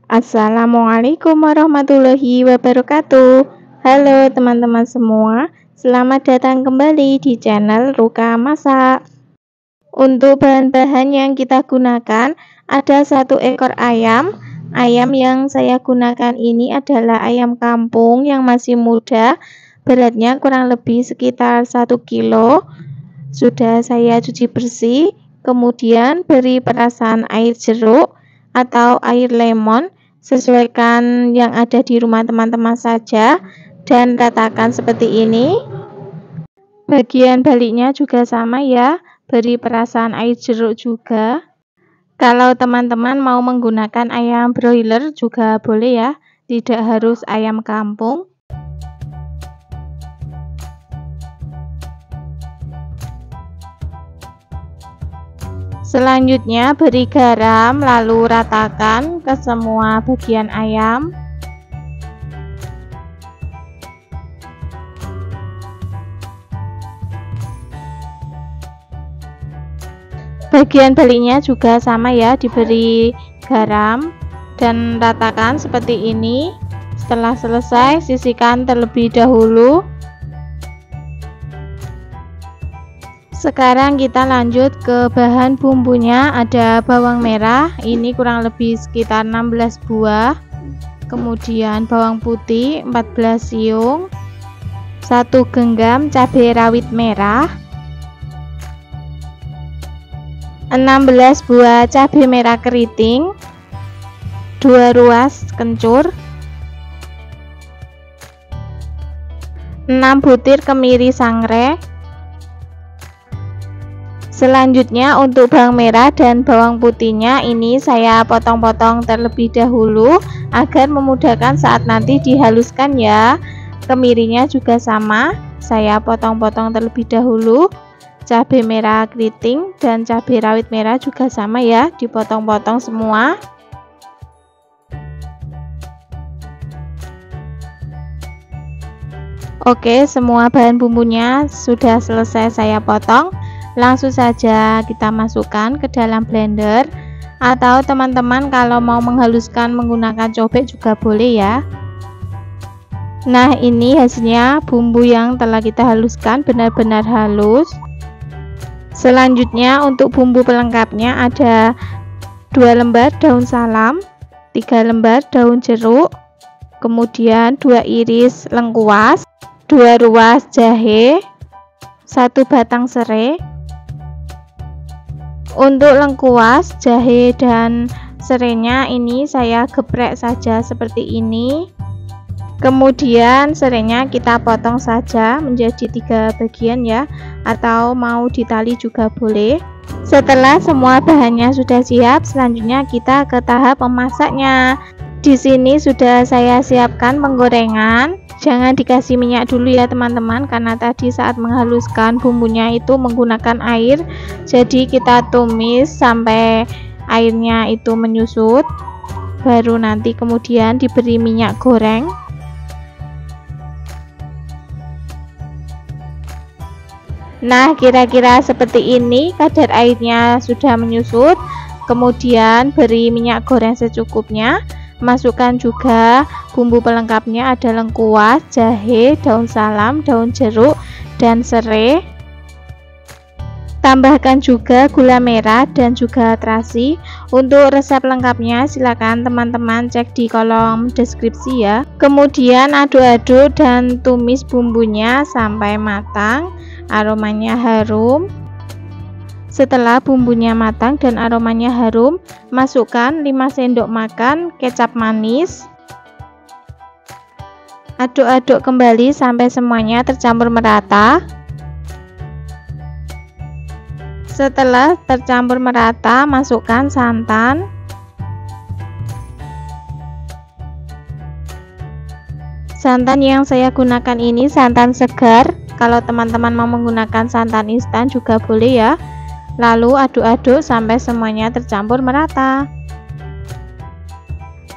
Assalamualaikum warahmatullahi wabarakatuh. Halo teman-teman semua, selamat datang kembali di channel Ruka Masak. Untuk bahan-bahan yang kita gunakan, ada 1 ekor ayam. Ayam yang saya gunakan ini adalah ayam kampung yang masih muda, beratnya kurang lebih sekitar 1 kilo. Sudah saya cuci bersih, kemudian beri perasan air jeruk atau air lemon, sesuaikan yang ada di rumah teman-teman saja, dan ratakan seperti ini. Bagian baliknya juga sama ya, beri perasan air jeruk juga. Kalau teman-teman mau menggunakan ayam broiler juga boleh ya, tidak harus ayam kampung. Selanjutnya beri garam, lalu ratakan ke semua bagian ayam. Bagian baliknya juga sama ya, diberi garam dan ratakan seperti ini. Setelah selesai, sisihkan terlebih dahulu. Sekarang kita lanjut ke bahan bumbunya. Ada bawang merah, ini kurang lebih sekitar 16 buah. Kemudian bawang putih 14 siung, 1 genggam cabai rawit merah, 16 buah cabai merah keriting, 2 ruas kencur, 6 butir kemiri sangrai. Selanjutnya untuk bawang merah dan bawang putihnya ini saya potong-potong terlebih dahulu agar memudahkan saat nanti dihaluskan ya. Kemirinya juga sama, saya potong-potong terlebih dahulu. Cabai merah keriting dan cabai rawit merah juga sama ya, dipotong-potong semua. Oke, semua bahan bumbunya sudah selesai saya potong. Langsung saja kita masukkan ke dalam blender, atau teman-teman kalau mau menghaluskan menggunakan cobek juga boleh ya. Nah, ini hasilnya bumbu yang telah kita haluskan benar-benar halus. Selanjutnya untuk bumbu pelengkapnya ada 2 lembar daun salam, 3 lembar daun jeruk, kemudian 2 iris lengkuas, 2 ruas jahe, 1 batang serai. Untuk lengkuas, jahe dan serainya ini saya geprek saja seperti ini. Kemudian serainya kita potong saja menjadi 3 bagian ya, atau mau ditali juga boleh. Setelah semua bahannya sudah siap, selanjutnya kita ke tahap memasaknya. Di sini sudah saya siapkan penggorengan. Jangan dikasih minyak dulu ya teman-teman, karena tadi saat menghaluskan bumbunya itu menggunakan air. Jadi kita tumis sampai airnya itu menyusut, baru nanti kemudian diberi minyak goreng. Nah, kira-kira seperti ini, kadar airnya sudah menyusut. Kemudian beri minyak goreng secukupnya. Masukkan juga bumbu pelengkapnya, ada lengkuas, jahe, daun salam, daun jeruk, dan serai. Tambahkan juga gula merah dan juga terasi. Untuk resep lengkapnya silakan teman-teman cek di kolom deskripsi ya. Kemudian aduk-aduk dan tumis bumbunya sampai matang, aromanya harum. Setelah bumbunya matang dan aromanya harum, masukkan 5 sendok makan kecap manis. Aduk-aduk kembali sampai semuanya tercampur merata. Setelah tercampur merata, masukkan santan. Santan yang saya gunakan ini santan segar. Kalau teman-teman mau menggunakan santan instan juga boleh ya. Lalu aduk-aduk sampai semuanya tercampur merata.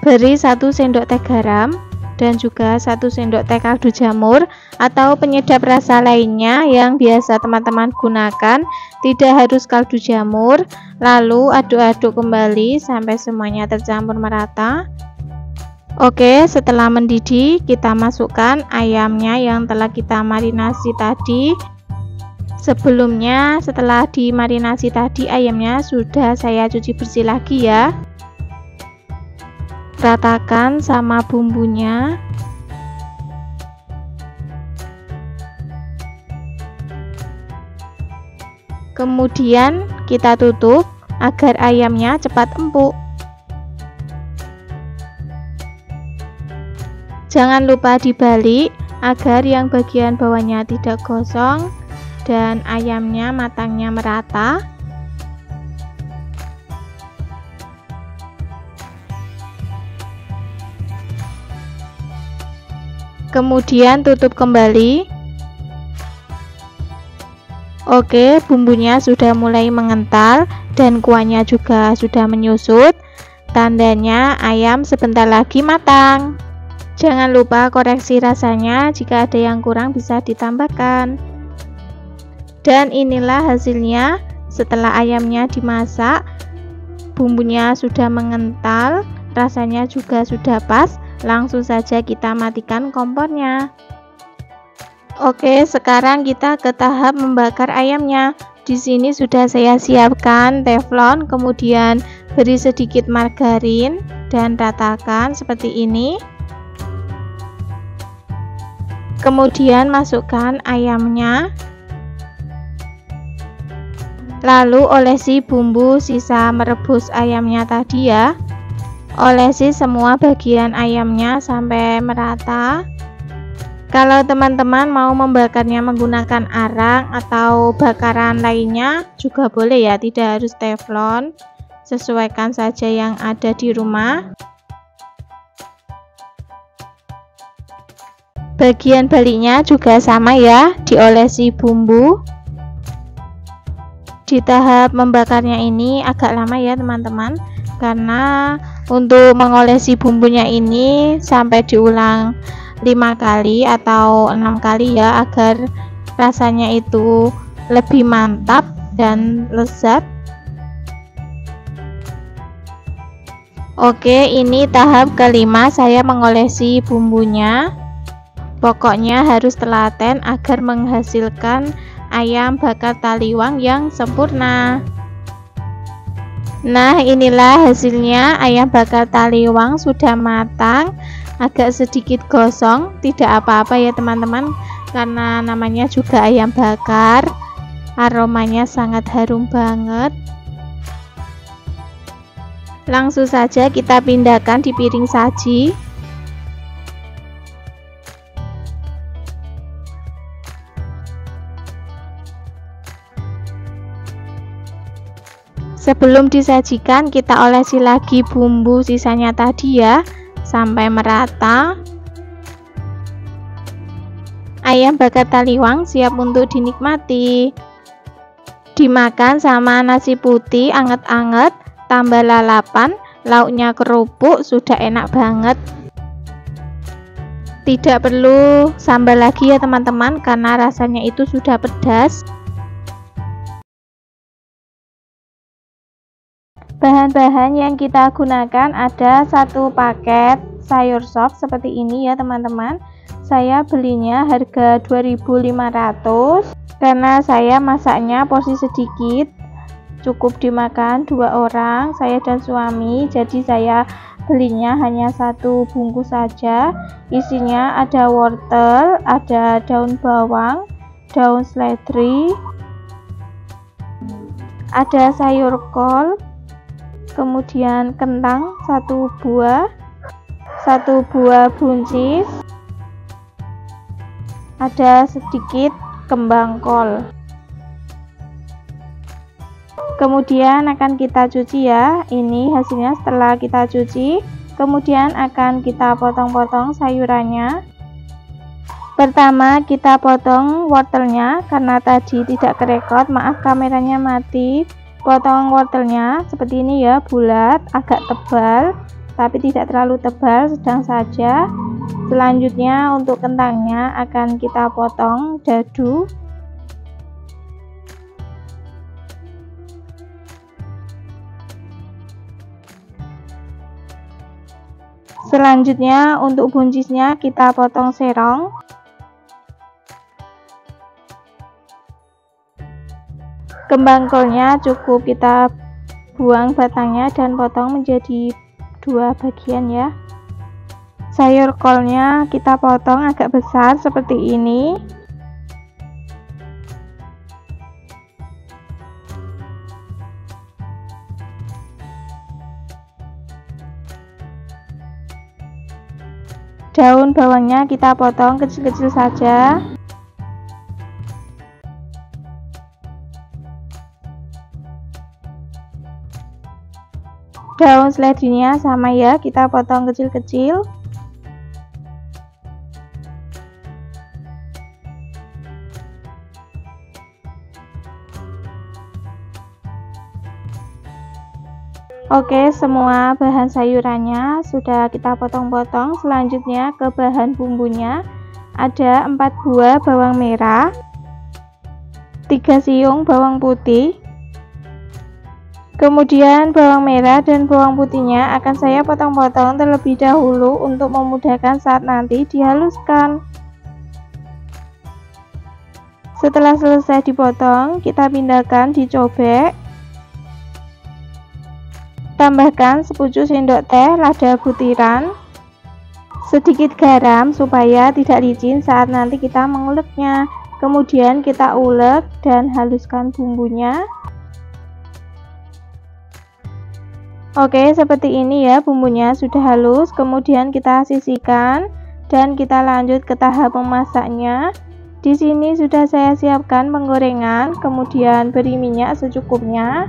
Beri 1 sendok teh garam dan juga 1 sendok teh kaldu jamur atau penyedap rasa lainnya yang biasa teman-teman gunakan, tidak harus kaldu jamur. Lalu aduk-aduk kembali sampai semuanya tercampur merata. Oke, setelah mendidih, kita masukkan ayamnya yang telah kita marinasi tadi. Sebelumnya, setelah dimarinasi tadi, ayamnya sudah saya cuci bersih lagi ya. Ratakan sama bumbunya. Kemudian kita tutup agar ayamnya cepat empuk. Jangan lupa dibalik agar yang bagian bawahnya tidak gosong dan ayamnya matangnya merata. Kemudian tutup kembali. Oke, bumbunya sudah mulai mengental dan kuahnya juga sudah menyusut. Tandanya ayam sebentar lagi matang. Jangan lupa koreksi rasanya, jika ada yang kurang bisa ditambahkan. Dan inilah hasilnya setelah ayamnya dimasak. Bumbunya sudah mengental, rasanya juga sudah pas. Langsung saja kita matikan kompornya. Oke, sekarang kita ke tahap membakar ayamnya. Di sini sudah saya siapkan teflon, kemudian beri sedikit margarin dan ratakan seperti ini. Kemudian masukkan ayamnya, lalu olesi bumbu sisa merebus ayamnya tadi ya. Olesi semua bagian ayamnya sampai merata. Kalau teman-teman mau membakarnya menggunakan arang atau bakaran lainnya juga boleh ya, tidak harus teflon, sesuaikan saja yang ada di rumah. Bagian baliknya juga sama ya, diolesi bumbu. Di tahap membakarnya ini agak lama ya teman-teman, karena untuk mengolesi bumbunya ini sampai diulang 5 kali atau 6 kali ya, agar rasanya itu lebih mantap dan lezat. Oke, ini tahap kelima saya mengolesi bumbunya. Pokoknya harus telaten agar menghasilkan ayam bakar taliwang yang sempurna. Nah, inilah hasilnya, ayam bakar taliwang sudah matang, agak sedikit gosong, tidak apa-apa ya teman-teman, karena namanya juga ayam bakar. Aromanya sangat harum banget. Langsung saja kita pindahkan di piring saji. Sebelum disajikan, kita olesi lagi bumbu sisanya tadi ya, sampai merata. Ayam bakar taliwang siap untuk dinikmati. Dimakan sama nasi putih anget-anget, tambah lalapan, lauknya kerupuk, sudah enak banget. Tidak perlu sambal lagi ya teman-teman, karena rasanya itu sudah pedas. Bahan-bahan yang kita gunakan ada 1 paket sayur sop seperti ini ya teman-teman. Saya belinya harga 2.500 karena saya masaknya porsi sedikit, cukup dimakan 2 orang, saya dan suami. Jadi saya belinya hanya 1 bungkus saja. Isinya ada wortel, ada daun bawang, daun seledri, ada sayur kol, kemudian kentang 1 buah, 1 buah buncis, ada sedikit kembang kol. Kemudian akan kita cuci ya. Ini hasilnya setelah kita cuci. Kemudian akan kita potong-potong sayurannya. Pertama kita potong wortelnya, karena tadi tidak kerekot, maaf kameranya mati. Potong wortelnya seperti ini ya, bulat, agak tebal tapi tidak terlalu tebal, sedang saja. Selanjutnya untuk kentangnya akan kita potong dadu. Selanjutnya untuk buncisnya kita potong serong. Kembang kolnya cukup kita buang batangnya dan potong menjadi 2 bagian ya. Sayur kolnya kita potong agak besar seperti ini. Daun bawangnya kita potong kecil-kecil saja. Daun seledrinya sama ya, kita potong kecil-kecil. Oke, semua bahan sayurannya sudah kita potong-potong. Selanjutnya ke bahan bumbunya. Ada 4 buah bawang merah, 3 siung bawang putih. Kemudian bawang merah dan bawang putihnya akan saya potong-potong terlebih dahulu untuk memudahkan saat nanti dihaluskan. Setelah selesai dipotong, kita pindahkan dicobek. Tambahkan sepucuk sendok teh lada butiran, sedikit garam supaya tidak licin saat nanti kita menguleknya. Kemudian kita ulek dan haluskan bumbunya. Oke, seperti ini ya, bumbunya sudah halus. Kemudian kita sisihkan dan kita lanjut ke tahap memasaknya. Di sini sudah saya siapkan penggorengan, kemudian beri minyak secukupnya.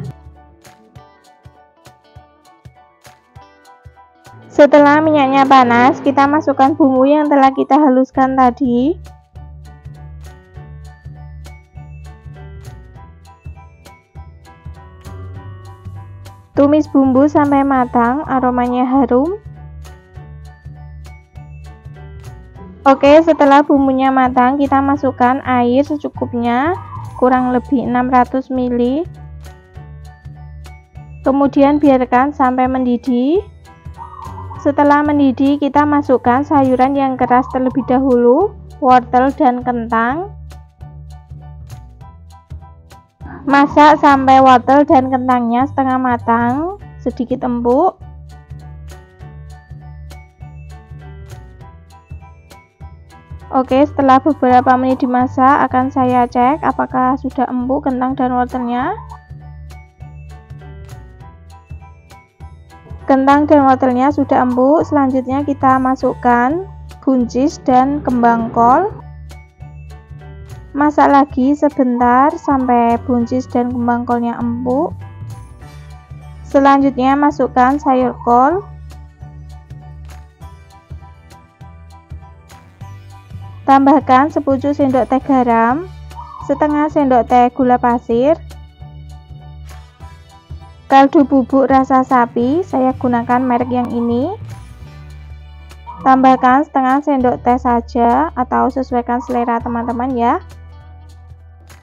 Setelah minyaknya panas, kita masukkan bumbu yang telah kita haluskan tadi. Tumis bumbu sampai matang, aromanya harum. Oke, setelah bumbunya matang, kita masukkan air secukupnya, kurang lebih 600 ml. Kemudian biarkan sampai mendidih. Setelah mendidih, kita masukkan sayuran yang keras terlebih dahulu, wortel dan kentang. Masak sampai wortel dan kentangnya setengah matang, sedikit empuk. Oke, setelah beberapa menit dimasak, akan saya cek apakah sudah empuk kentang dan wortelnya. Kentang dan wortelnya sudah empuk. Selanjutnya kita masukkan buncis dan kembang kol. Masak lagi sebentar sampai buncis dan kembang kolnya empuk. Selanjutnya masukkan sayur kol. Tambahkan sepucuk sendok teh garam, setengah sendok teh gula pasir. Kaldu bubuk rasa sapi, saya gunakan merek yang ini. Tambahkan setengah sendok teh saja atau sesuaikan selera teman-teman ya.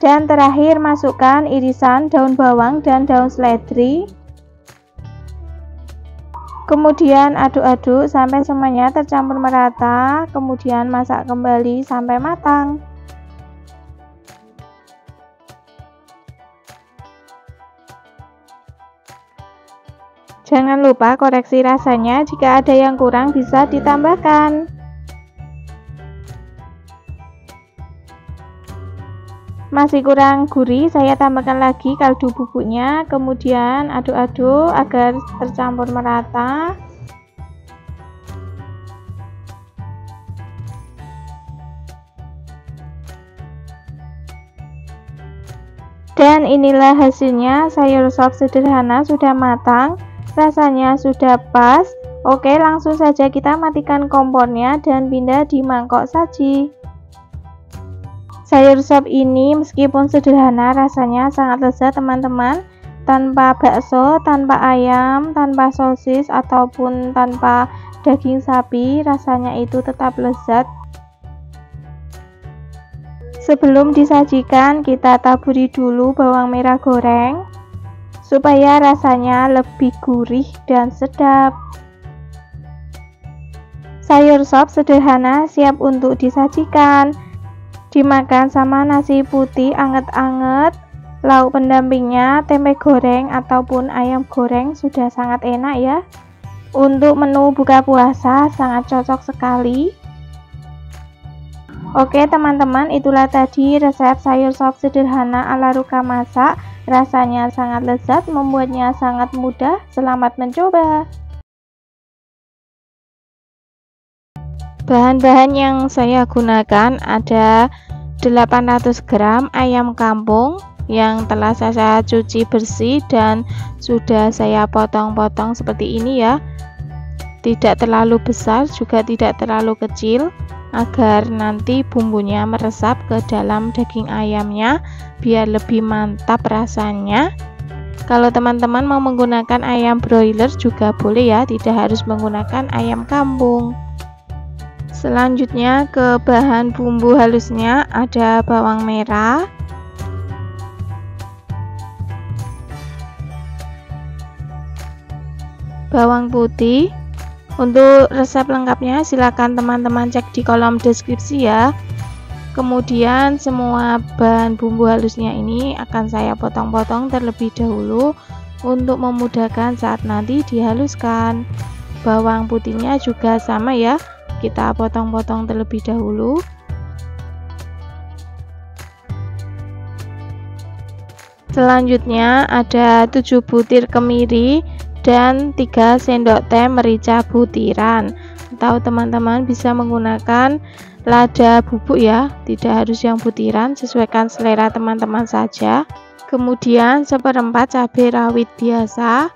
Dan terakhir masukkan irisan daun bawang dan daun seledri. Kemudian aduk-aduk sampai semuanya tercampur merata, kemudian masak kembali sampai matang. Jangan lupa koreksi rasanya, jika ada yang kurang bisa ditambahkan. Masih kurang gurih, saya tambahkan lagi kaldu bubuknya, kemudian aduk-aduk agar tercampur merata. Dan inilah hasilnya, sayur sop sederhana sudah matang. Rasanya sudah pas. Oke, langsung saja kita matikan kompornya dan pindah di mangkok saji. Sayur sop ini meskipun sederhana rasanya sangat lezat teman-teman. Tanpa bakso, tanpa ayam, tanpa sosis ataupun tanpa daging sapi, rasanya itu tetap lezat. Sebelum disajikan, kita taburi dulu bawang merah goreng supaya rasanya lebih gurih dan sedap. Sayur sop sederhana siap untuk disajikan. Dimakan sama nasi putih anget-anget. Lauk pendampingnya tempe goreng ataupun ayam goreng sudah sangat enak ya. Untuk menu buka puasa sangat cocok sekali. Oke teman-teman, itulah tadi resep sayur sop sederhana ala Ruka Masak. Rasanya sangat lezat, membuatnya sangat mudah. Selamat mencoba. Bahan-bahan yang saya gunakan ada 800 gram ayam kampung yang telah saya cuci bersih dan sudah saya potong-potong seperti ini ya. Tidak terlalu besar juga tidak terlalu kecil, agar nanti bumbunya meresap ke dalam daging ayamnya biar lebih mantap rasanya. Kalau teman-teman mau menggunakan ayam broiler juga boleh ya, tidak harus menggunakan ayam kampung. Selanjutnya ke bahan bumbu halusnya ada bawang merah, bawang putih. Untuk resep lengkapnya silakan teman-teman cek di kolom deskripsi ya. Kemudian semua bahan bumbu halusnya ini akan saya potong-potong terlebih dahulu untuk memudahkan saat nanti dihaluskan. Bawang putihnya juga sama ya, kita potong-potong terlebih dahulu. Selanjutnya ada 7 butir kemiri dan 3 sendok teh merica butiran, atau teman-teman bisa menggunakan lada bubuk ya, tidak harus yang butiran, sesuaikan selera teman-teman saja. Kemudian 1/4 cabai rawit biasa.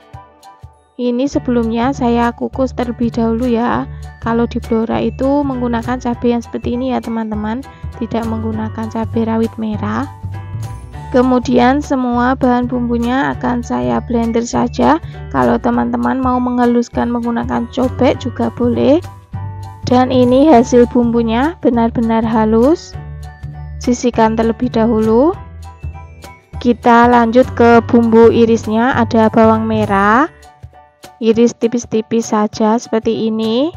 Ini sebelumnya saya kukus terlebih dahulu ya. Kalau di Blora itu menggunakan cabai yang seperti ini ya teman-teman, tidak menggunakan cabai rawit merah. Kemudian semua bahan bumbunya akan saya blender saja. Kalau teman-teman mau menghaluskan menggunakan cobek juga boleh. Dan ini hasil bumbunya benar-benar halus. Sisihkan terlebih dahulu. Kita lanjut ke bumbu irisnya, ada bawang merah. Iris tipis-tipis saja seperti ini.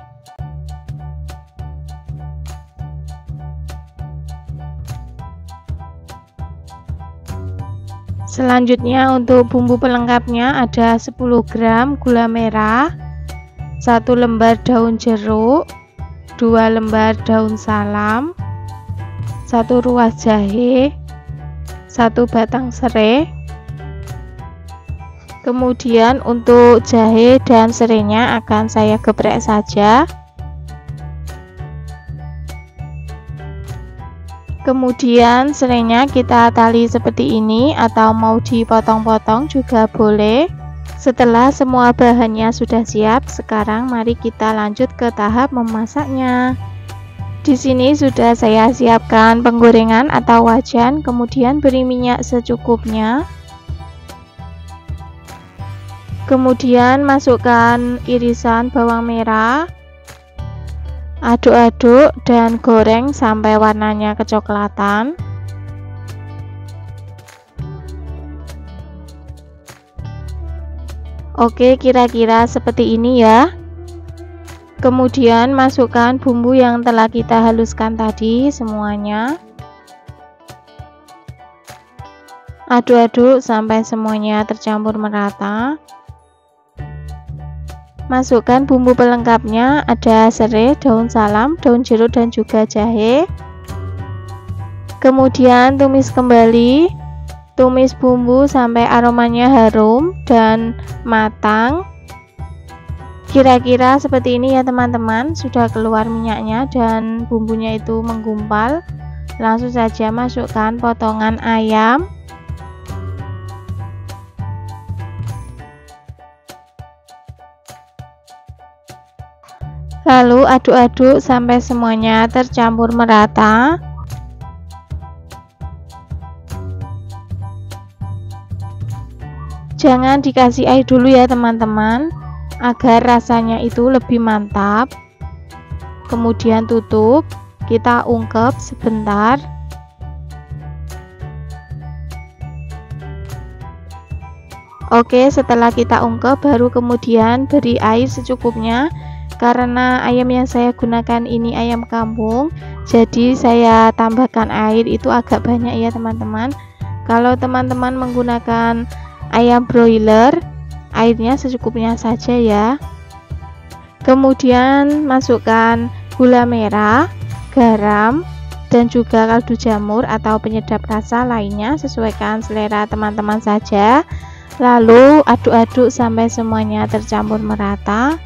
Selanjutnya untuk bumbu pelengkapnya ada 10 gram gula merah, 1 lembar daun jeruk, 2 lembar daun salam, 1 ruas jahe, 1 batang serai. Kemudian untuk jahe dan serainya akan saya geprek saja. Kemudian serainya kita tali seperti ini atau mau dipotong-potong juga boleh. Setelah semua bahannya sudah siap, sekarang mari kita lanjut ke tahap memasaknya. Di sini sudah saya siapkan penggorengan atau wajan, kemudian beri minyak secukupnya. Kemudian masukkan irisan bawang merah, aduk-aduk dan goreng sampai warnanya kecoklatan. Oke, kira-kira seperti ini ya. Kemudian masukkan bumbu yang telah kita haluskan tadi semuanya. Aduk-aduk sampai semuanya tercampur merata. Masukkan bumbu pelengkapnya, ada serai, daun salam, daun jeruk dan juga jahe. Kemudian tumis kembali. Tumis bumbu sampai aromanya harum dan matang. Kira-kira seperti ini ya teman-teman, sudah keluar minyaknya dan bumbunya itu menggumpal. Langsung saja masukkan potongan ayam. Lalu aduk-aduk sampai semuanya tercampur merata. Jangan dikasih air dulu ya teman-teman, agar rasanya itu lebih mantap. Kemudian tutup, kita ungkep sebentar. Oke, setelah kita ungkep baru kemudian beri air secukupnya. Karena ayam yang saya gunakan ini ayam kampung, jadi saya tambahkan air itu agak banyak ya teman-teman. Kalau teman-teman menggunakan ayam broiler, airnya secukupnya saja ya. Kemudian masukkan gula merah, garam, dan juga kaldu jamur atau penyedap rasa lainnya, sesuaikan selera teman-teman saja. Lalu aduk-aduk sampai semuanya tercampur merata.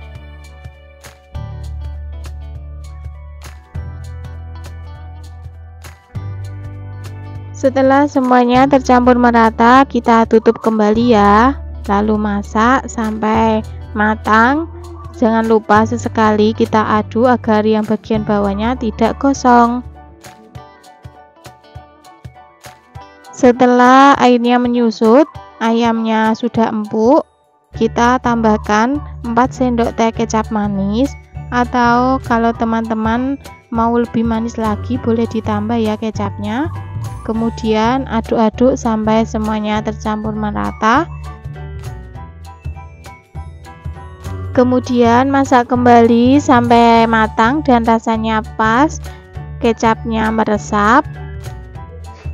Setelah semuanya tercampur merata, kita tutup kembali ya. Lalu masak sampai matang. Jangan lupa sesekali kita aduk agar yang bagian bawahnya tidak gosong. Setelah airnya menyusut, ayamnya sudah empuk, kita tambahkan 4 sendok teh kecap manis, atau kalau teman-teman mau lebih manis lagi boleh ditambah ya kecapnya. Kemudian aduk-aduk sampai semuanya tercampur merata. Kemudian masak kembali sampai matang dan rasanya pas, kecapnya meresap.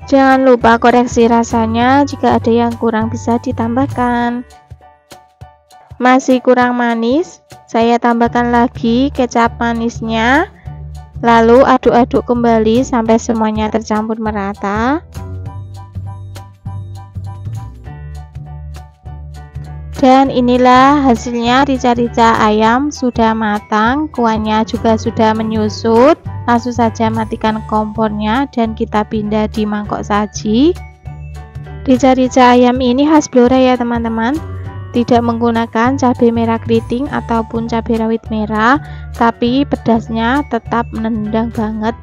Jangan lupa koreksi rasanya, jika ada yang kurang bisa ditambahkan. Masih kurang manis, saya tambahkan lagi kecap manisnya. Lalu aduk-aduk kembali sampai semuanya tercampur merata. Dan inilah hasilnya, rica-rica ayam sudah matang, kuahnya juga sudah menyusut. Langsung saja matikan kompornya dan kita pindah di mangkok saji. Rica-rica ayam ini khas Blora ya teman-teman, tidak menggunakan cabai merah keriting ataupun cabai rawit merah, tapi pedasnya tetap menendang banget.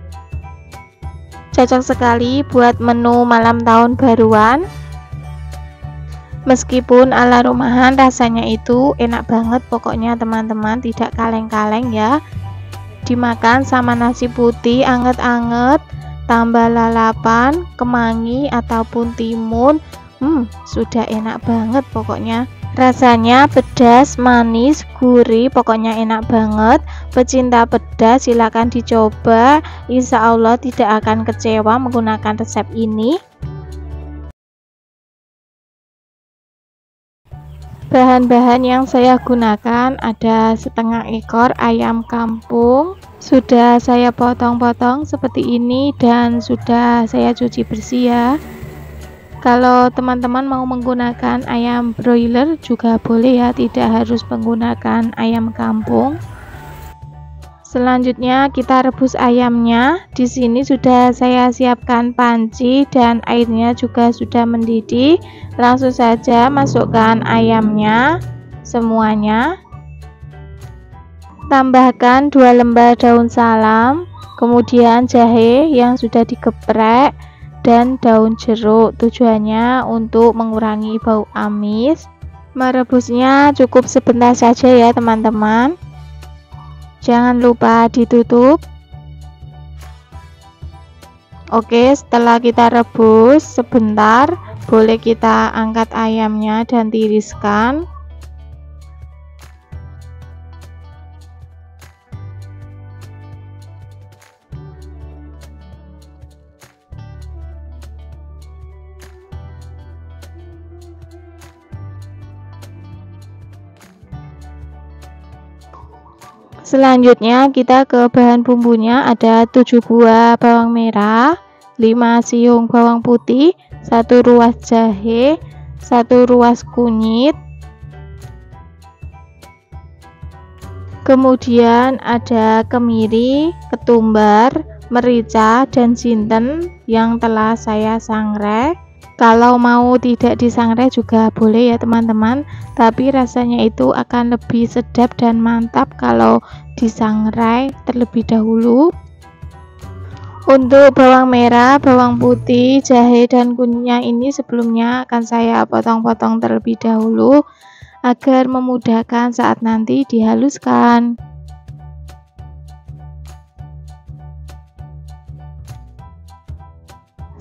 Cocok sekali buat menu malam tahun baruan. Meskipun ala rumahan, rasanya itu enak banget pokoknya teman-teman, tidak kaleng-kaleng ya. Dimakan sama nasi putih anget-anget, tambah lalapan, kemangi ataupun timun, sudah enak banget pokoknya. Rasanya pedas, manis, gurih, pokoknya enak banget. Pecinta pedas silahkan dicoba, insya Allah tidak akan kecewa menggunakan resep ini. Bahan-bahan yang saya gunakan ada setengah ekor ayam kampung, sudah saya potong-potong seperti ini dan sudah saya cuci bersih ya. Kalau teman-teman mau menggunakan ayam broiler juga boleh ya, tidak harus menggunakan ayam kampung. Selanjutnya kita rebus ayamnya. Di sini sudah saya siapkan panci dan airnya juga sudah mendidih. Langsung saja masukkan ayamnya semuanya. Tambahkan 2 lembar daun salam, kemudian jahe yang sudah digeprek dan daun jeruk. Tujuannya untuk mengurangi bau amis. Merebusnya cukup sebentar saja ya teman-teman. Jangan lupa ditutup. Oke, setelah kita rebus sebentar, boleh kita angkat ayamnya dan tiriskan. Selanjutnya kita ke bahan bumbunya. Ada 7 buah bawang merah, 5 siung bawang putih, 1 ruas jahe, 1 ruas kunyit, kemudian ada kemiri, ketumbar, merica, dan jinten yang telah saya sangrai. Kalau mau tidak disangrai juga boleh ya teman-teman, tapi rasanya itu akan lebih sedap dan mantap kalau disangrai terlebih dahulu. Untuk bawang merah, bawang putih, jahe, dan kunyitnya ini sebelumnya akan saya potong-potong terlebih dahulu agar memudahkan saat nanti dihaluskan.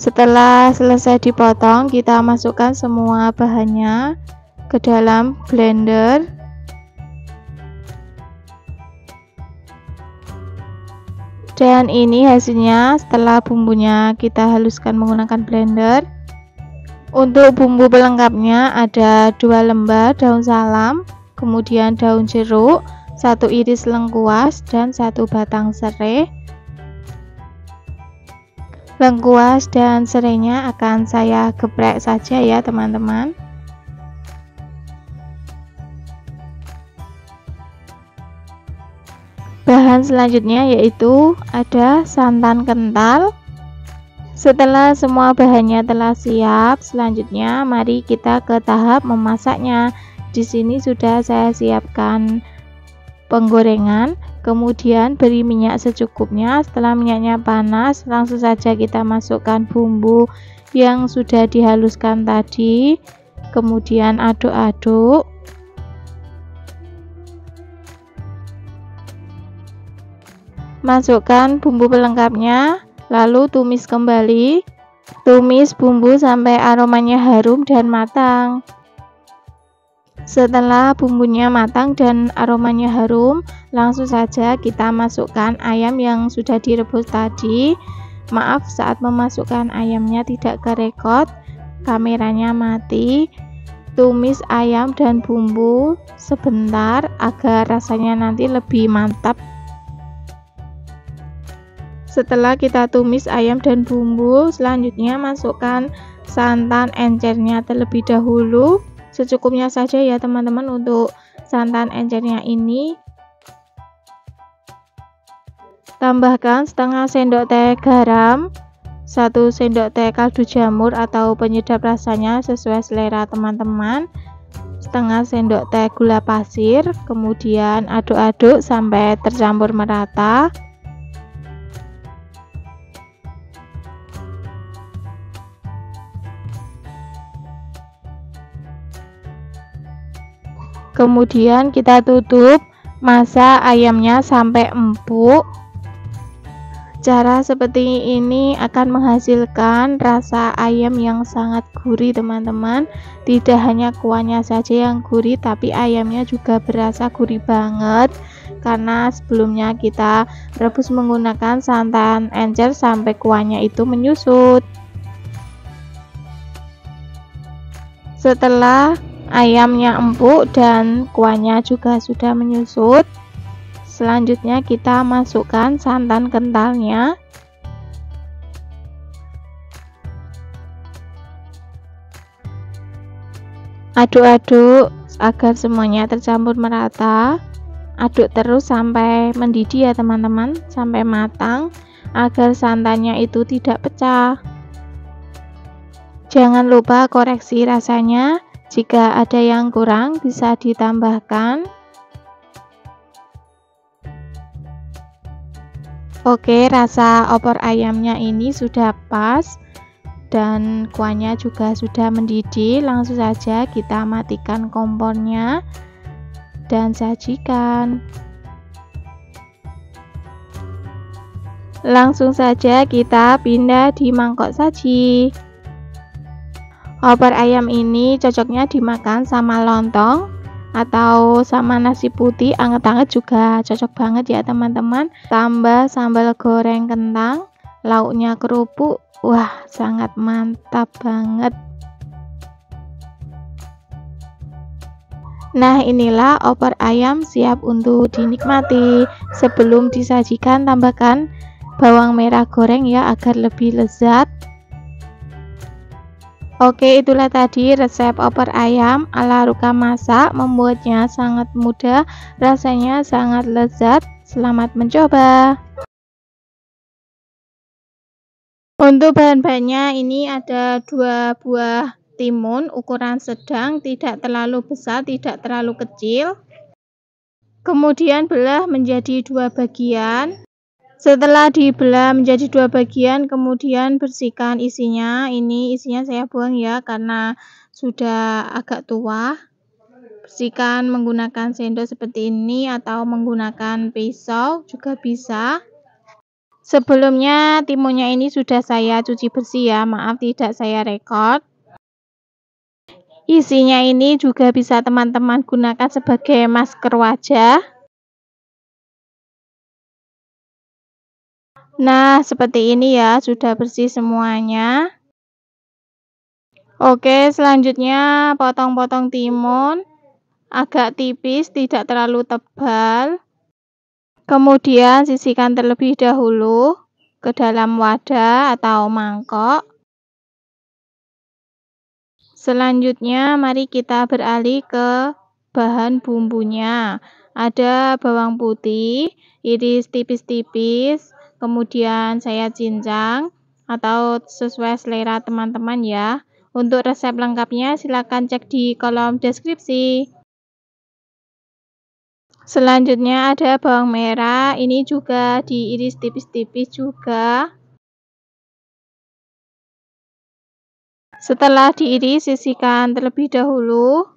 Setelah selesai dipotong, kita masukkan semua bahannya ke dalam blender. Dan ini hasilnya setelah bumbunya kita haluskan menggunakan blender. Untuk bumbu pelengkapnya ada 2 lembar daun salam, kemudian daun jeruk, 1 iris lengkuas, dan 1 batang serai. Lengkuas dan serainya akan saya geprek saja ya teman-teman. Bahan selanjutnya yaitu ada santan kental. Setelah semua bahannya telah siap, selanjutnya mari kita ke tahap memasaknya. Di sini sudah saya siapkan penggorengan, kemudian beri minyak secukupnya. Setelah minyaknya panas, langsung saja kita masukkan bumbu yang sudah dihaluskan tadi, kemudian aduk-aduk. Masukkan bumbu pelengkapnya, lalu tumis kembali. Tumis bumbu sampai aromanya harum dan matang. Setelah bumbunya matang dan aromanya harum, langsung saja kita masukkan ayam yang sudah direbus tadi. Maaf, saat memasukkan ayamnya tidak kerekod, kameranya mati. Tumis ayam dan bumbu sebentar agar rasanya nanti lebih mantap. Setelah kita tumis ayam dan bumbu, selanjutnya masukkan santan encernya terlebih dahulu. Secukupnya saja ya teman-teman untuk santan encernya ini. Tambahkan setengah sendok teh garam, 1 sendok teh kaldu jamur atau penyedap rasanya sesuai selera teman-teman, setengah sendok teh gula pasir, kemudian aduk-aduk sampai tercampur merata. Kemudian kita tutup, masak ayamnya sampai empuk. Cara seperti ini akan menghasilkan rasa ayam yang sangat gurih teman-teman. Tidak hanya kuahnya saja yang gurih, tapi ayamnya juga berasa gurih banget, karena sebelumnya kita rebus menggunakan santan encer sampai kuahnya itu menyusut. Setelah ayamnya empuk dan kuahnya juga sudah menyusut, selanjutnya kita masukkan santan kentalnya. Aduk-aduk agar semuanya tercampur merata. Aduk terus sampai mendidih ya teman-teman, sampai matang agar santannya itu tidak pecah. Jangan lupa koreksi rasanya. Jika ada yang kurang bisa ditambahkan. Oke, rasa opor ayamnya ini sudah pas dan kuahnya juga sudah mendidih. Langsung saja kita matikan kompornya dan sajikan. Langsung saja kita pindah di mangkok saji. Opor ayam ini cocoknya dimakan sama lontong atau sama nasi putih anget-anget juga cocok banget ya teman-teman. Tambah sambal goreng kentang, lauknya kerupuk, wah sangat mantap banget. Nah, inilah opor ayam siap untuk dinikmati. Sebelum disajikan tambahkan bawang merah goreng ya agar lebih lezat. Oke, itulah tadi resep opor ayam ala Ruka Masak. Membuatnya sangat mudah, rasanya sangat lezat. Selamat mencoba. Untuk bahan-bahannya ini ada 2 buah timun ukuran sedang, tidak terlalu besar, tidak terlalu kecil. Kemudian belah menjadi 2 bagian. Setelah dibelah menjadi 2 bagian, kemudian bersihkan isinya. Ini isinya saya buang ya karena sudah agak tua. Bersihkan menggunakan sendok seperti ini atau menggunakan pisau juga bisa. Sebelumnya timunnya ini sudah saya cuci bersih ya, maaf tidak saya rekod. Isinya ini juga bisa teman-teman gunakan sebagai masker wajah. Nah, seperti ini ya, sudah bersih semuanya. Oke, selanjutnya potong-potong timun agak tipis, tidak terlalu tebal. Kemudian sisihkan terlebih dahulu ke dalam wadah atau mangkok. Selanjutnya, mari kita beralih ke bahan bumbunya. Ada bawang putih, iris tipis-tipis, kemudian saya cincang atau sesuai selera teman-teman ya. Untuk resep lengkapnya silakan cek di kolom deskripsi. Selanjutnya ada bawang merah, ini juga diiris tipis-tipis juga. Setelah diiris, sisihkan terlebih dahulu.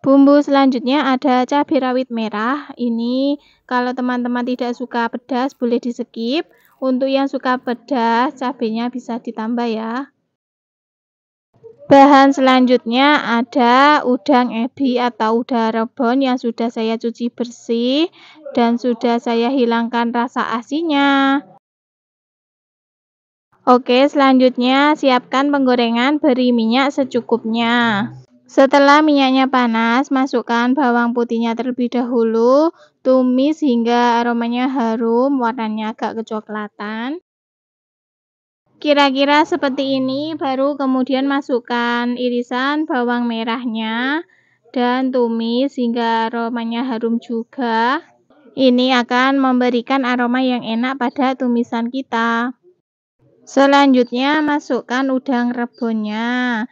Bumbu selanjutnya ada cabai rawit merah. Ini kalau teman-teman tidak suka pedas boleh di skip. Untuk yang suka pedas, cabainya bisa ditambah ya. Bahan selanjutnya ada udang ebi atau udang rebon yang sudah saya cuci bersih dan sudah saya hilangkan rasa asinnya. Oke, selanjutnya siapkan penggorengan, beri minyak secukupnya. Setelah minyaknya panas, masukkan bawang putihnya terlebih dahulu, tumis hingga aromanya harum, warnanya agak kecoklatan. Kira-kira seperti ini, baru kemudian masukkan irisan bawang merahnya dan tumis hingga aromanya harum juga. Ini akan memberikan aroma yang enak pada tumisan kita. Selanjutnya masukkan udang rebonnya,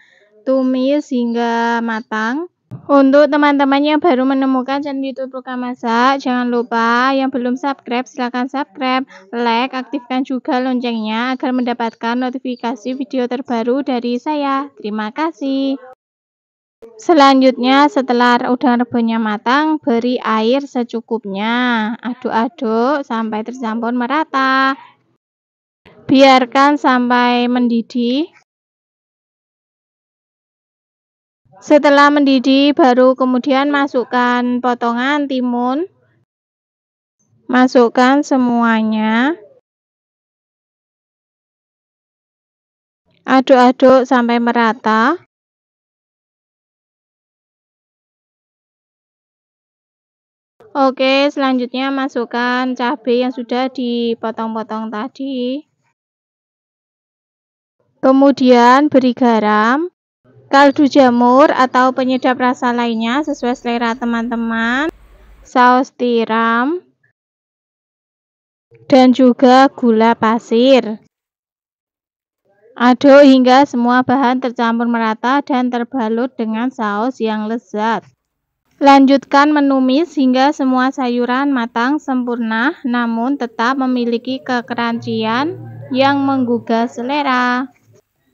tumis hingga matang. Untuk teman-teman yang baru menemukan channel YouTube Ruka Masak, jangan lupa yang belum subscribe silahkan subscribe, like, aktifkan juga loncengnya agar mendapatkan notifikasi video terbaru dari saya. Terima kasih. Selanjutnya setelah udang rebonnya matang, beri air secukupnya. Aduk-aduk sampai tercampur merata. Biarkan sampai mendidih. Setelah mendidih, baru kemudian masukkan potongan timun. Masukkan semuanya. Aduk-aduk sampai merata. Oke, selanjutnya masukkan cabai yang sudah dipotong-potong tadi. Kemudian beri garam, kaldu jamur atau penyedap rasa lainnya sesuai selera teman-teman, saus tiram, dan juga gula pasir. Aduk hingga semua bahan tercampur merata dan terbalut dengan saus yang lezat. Lanjutkan menumis hingga semua sayuran matang sempurna, namun tetap memiliki kekerancian yang menggugah selera.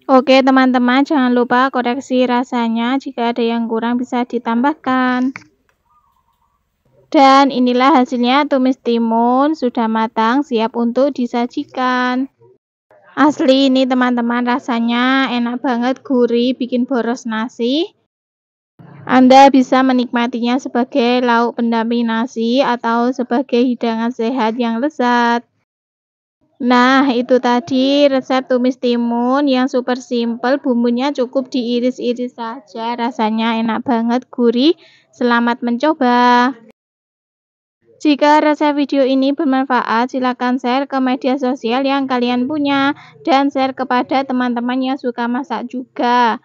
Oke teman-teman, jangan lupa koreksi rasanya, jika ada yang kurang bisa ditambahkan. Dan inilah hasilnya, tumis timun sudah matang, siap untuk disajikan. Asli ini teman-teman, rasanya enak banget, gurih, bikin boros nasi. Anda bisa menikmatinya sebagai lauk pendamping nasi atau sebagai hidangan sehat yang lezat. Nah, itu tadi resep tumis timun yang super simple, bumbunya cukup diiris-iris saja, rasanya enak banget, gurih. Selamat mencoba. Jika resep video ini bermanfaat, silakan share ke media sosial yang kalian punya dan share kepada teman-teman yang suka masak juga.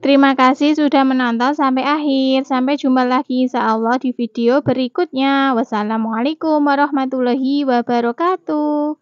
Terima kasih sudah menonton sampai akhir. Sampai jumpa lagi insyaallah di video berikutnya. Wassalamualaikum warahmatullahi wabarakatuh.